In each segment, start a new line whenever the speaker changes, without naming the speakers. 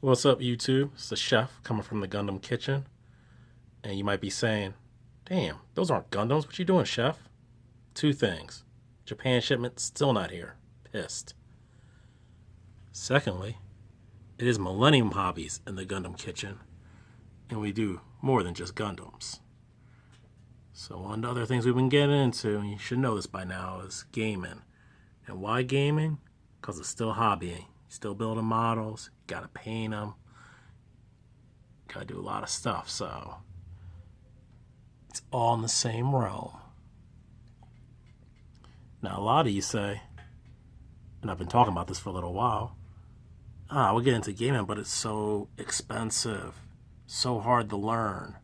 What's up, YouTube? It's the chef coming from the Gundam kitchen. And you might be saying, damn, those aren't Gundams. What you doing, chef? Two things. Japan shipment still not here. Pissed. Secondly, it is Millennium Hobbies in the Gundam kitchen. And we do more than just Gundams. So one of the other things we've been getting into, and you should know this by now, is gaming. And why gaming? Because it's still hobbying. Still building models, gotta paint them, gotta do a lot of stuff, so it's all in the same realm. Now, a lot of you say, and I've been talking about this for a little while, we'll get into gaming, but it's so expensive, so hard to learn.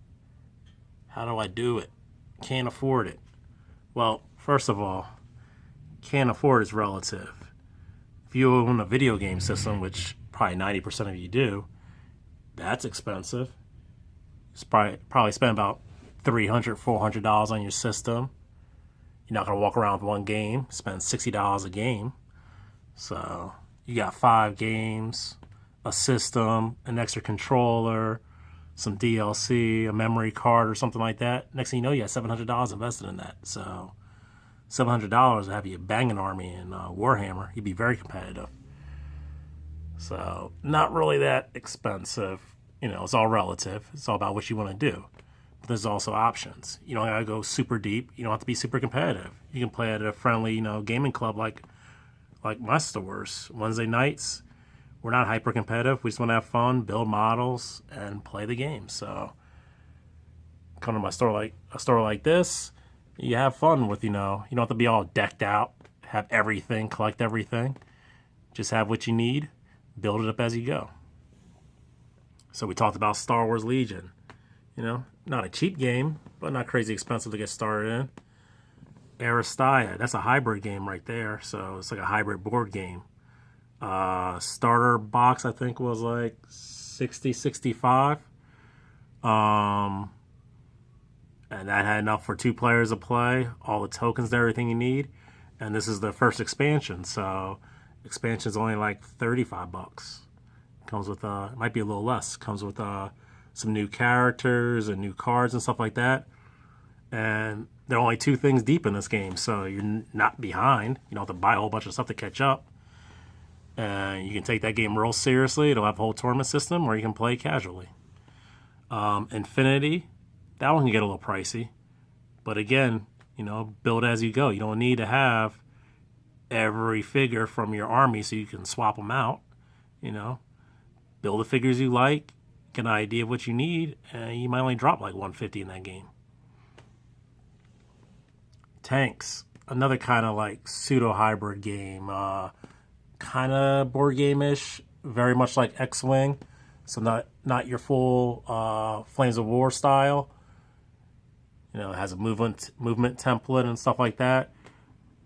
How do I do it? Can't afford it. Well, first of all, can't afford is relative. If you own a video game system, which probably 90% of you do, that's expensive. It's probably spend about $300, $400 on your system. You're not going to walk around with one game, spend $60 a game. So you got 5 games, a system, an extra controller, some DLC, a memory card or something like that. Next thing you know, you got $700 invested in that. So $700 to have you bang an army in Warhammer, you'd be very competitive. So not really that expensive. You know, it's all relative. It's all about what you want to do. But there's also options. You don't gotta go super deep. You don't have to be super competitive. You can play at a friendly, gaming club like my stores. Wednesday nights, we're not hyper competitive. We just want to have fun, build models, and play the game. So come to my store like this. You have fun with, you don't have to be all decked out, have everything, collect everything. Just have what you need, build it up as you go. So we talked about Star Wars Legion. Not a cheap game, but not crazy expensive to get started in. Aristeia, that's a hybrid game right there. So it's like a hybrid board game. Starter box, I think, was like $60, $65. And that had enough for 2 players to play, all the tokens, everything you need. And this is the first expansion, so expansion's only like $35. Comes with, it might be a little less. Comes with some new characters and new cards and stuff like that. And there are only 2 things deep in this game, so you're not behind. You don't have to buy a whole bunch of stuff to catch up. And you can take that game real seriously. It'll have a whole tournament system, or you can play casually. Infinity. That one can get a little pricey. But again, build as you go. You don't need to have every figure from your army so you can swap them out. Build the figures you like, get an idea of what you need, and you might only drop like $150 in that game. Tanks. Another kind of like pseudo-hybrid game. Kind of board game-ish. Very much like X-Wing. So not your full Flames of War style. It has a movement template and stuff like that.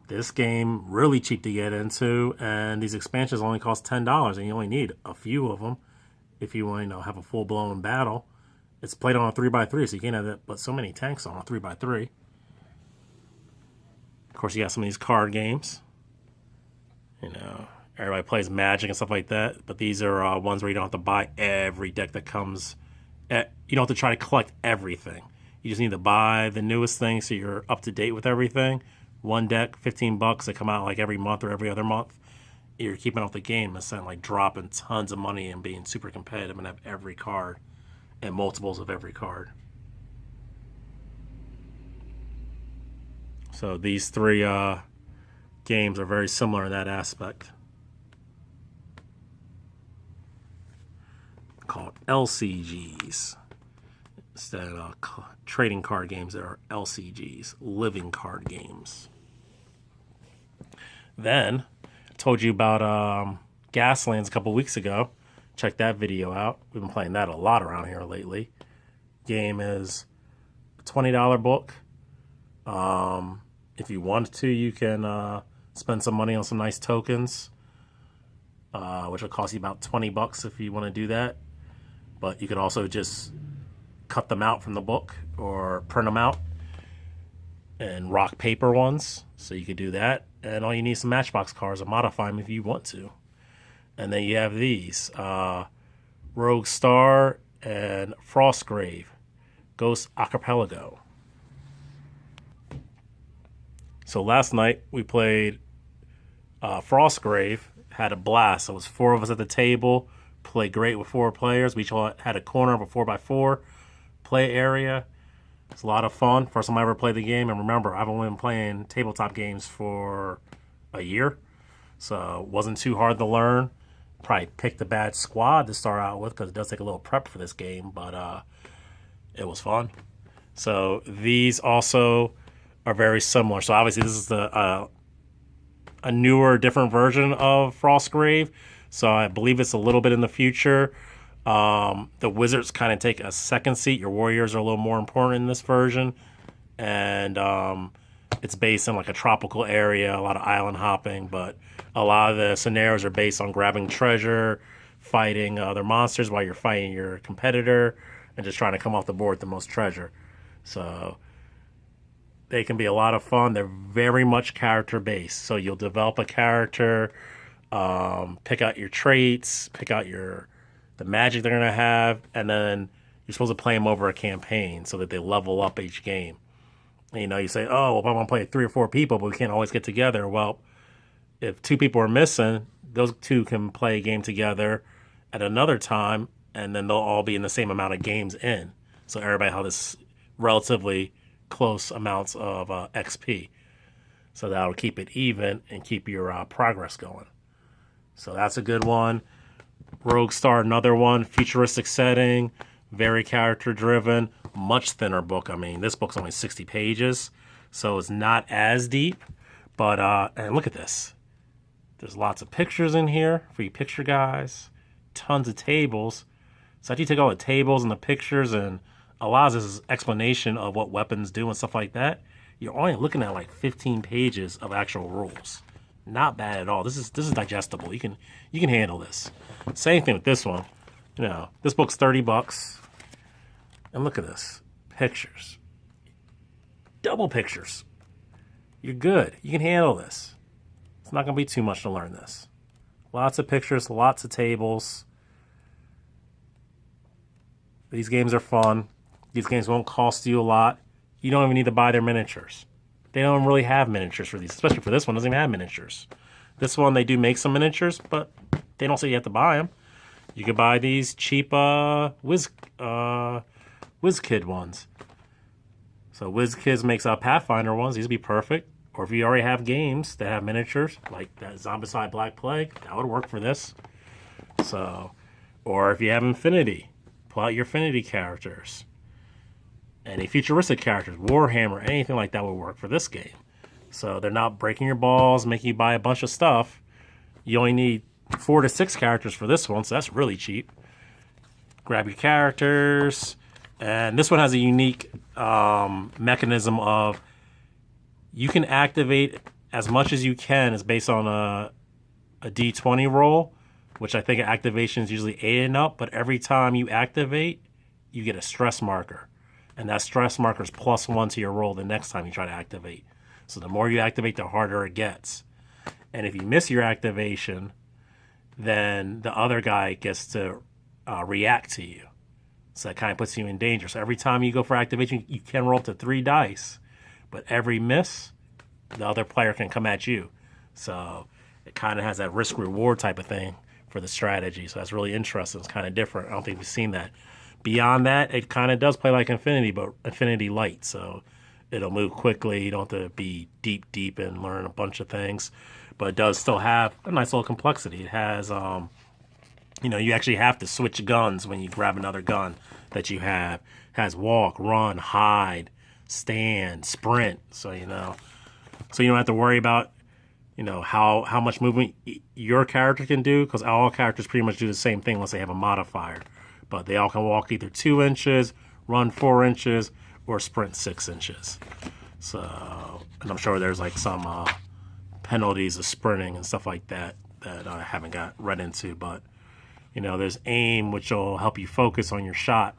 This game, really cheap to get into, and these expansions only cost $10, and you only need a few of them if you want to have a full-blown battle. It's played on a 3x3, so you can't have that, but so many tanks on a 3x3. Of course, you got some of these card games. Everybody plays Magic and stuff like that, but these are ones where you don't have to buy every deck that comes. You don't have to try to collect everything. You just need to buy the newest thing so you're up to date with everything. One deck, $15. They come out like every month or every other month. You're keeping up the game instead of like dropping tons of money and being super competitive and have every card and multiples of every card. So these 3 games are very similar in that aspect. Called LCGs. Instead of trading card games, there are LCGs, living card games. Then, I told you about Gaslands a couple weeks ago. Check that video out. We've been playing that a lot around here lately. Game is a $20 book. If you want to, you can spend some money on some nice tokens, which will cost you about $20 if you want to do that. But you could also just cut them out from the book or print them out and rock paper ones. So you could do that. And all you need is some Matchbox cards or modify them if you want to. And then you have these. Rogue Star, and Frostgrave Ghost Archipelago. So last night we played Frostgrave, had a blast. So it was 4 of us at the table, played great with 4 players. We each had a corner of a 4x4 play area. It's a lot of fun. First time I ever played the game, and remember, I've only been playing tabletop games for a year, so it wasn't too hard to learn. Probably picked a bad squad to start out with because it does take a little prep for this game, but it was fun. So these also are very similar. So obviously this is a newer, different version of Frostgrave. So I believe it's a little bit in the future. The wizards kind of take a second seat. Your warriors are a little more important in this version. And it's based in like a tropical area, a lot of island hopping, but a lot of the scenarios are based on grabbing treasure, fighting other monsters while you're fighting your competitor, and just trying to come off the board with the most treasure. So they can be a lot of fun. They're very much character based. So you'll develop a character, pick out your traits, pick out the magic they're gonna have, and then you're supposed to play them over a campaign so that they level up each game. And, you say, oh, well, if I want to play 3 or 4 people, but we can't always get together. Well, if 2 people are missing, those 2 can play a game together at another time, and then they'll all be in the same amount of games in. So everybody has this relatively close amounts of XP. So that'll keep it even and keep your progress going. So that's a good one. Rogue Star, another one. Futuristic setting, very character driven, much thinner book. I mean, this book's only 60 pages, so it's not as deep. But, and look at this. There's lots of pictures in here for you picture guys. Tons of tables. So after you take all the tables and the pictures and allows this explanation of what weapons do and stuff like that, you're only looking at like 15 pages of actual rules. Not bad at all. This is digestible. You can handle this. Same thing with this one. This book's $30. And look at this. Pictures. Double pictures. You're good. You can handle this. It's not going to be too much to learn this. Lots of pictures, lots of tables. These games are fun. These games won't cost you a lot. You don't even need to buy their miniatures. They don't really have miniatures for these, especially for this one. Doesn't even have miniatures. This one, they do make some miniatures, but they don't say you have to buy them. You could buy these cheap WizKid ones. So WizKids makes Pathfinder ones. These would be perfect. Or if you already have games that have miniatures, like that Zombicide Black Plague, that would work for this. So, or if you have Infinity, pull out your Infinity characters. Any futuristic characters, Warhammer, anything like that would work for this game. So they're not breaking your balls, making you buy a bunch of stuff. You only need 4 to 6 characters for this one, so that's really cheap. Grab your characters. And this one has a unique mechanism of you can activate as much as you can. It's based on a D20 roll, which I think activation is usually 8 and up, but every time you activate, you get a stress marker. And that stress marker is +1 to your roll the next time you try to activate. So the more you activate, the harder it gets. And if you miss your activation, then the other guy gets to react to you. So that kind of puts you in danger. So every time you go for activation, you can roll up to 3 dice. But every miss, the other player can come at you. So it kind of has that risk-reward type of thing for the strategy. So that's really interesting. It's kind of different. I don't think we've seen that. Beyond that, it kind of does play like Infinity, but Infinity light. So it'll move quickly. You don't have to be deep and learn a bunch of things. But it does still have a nice little complexity. It has, you actually have to switch guns when you grab another gun that you have. It has walk, run, hide, stand, sprint. So, you don't have to worry about, how much movement your character can do, because all characters pretty much do the same thing unless they have a modifier. But they all can walk either 2 inches, run 4 inches, or sprint 6 inches. So, and I'm sure there's like some penalties of sprinting and stuff like that I haven't got read into. But, there's aim, which will help you focus on your shot.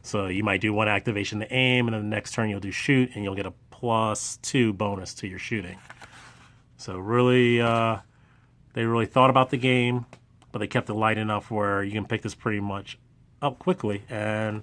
So you might do one activation to aim, and then the next turn you'll do shoot, and you'll get a +2 bonus to your shooting. So really, they really thought about the game, but they kept it light enough where you can pick this pretty much up quickly. And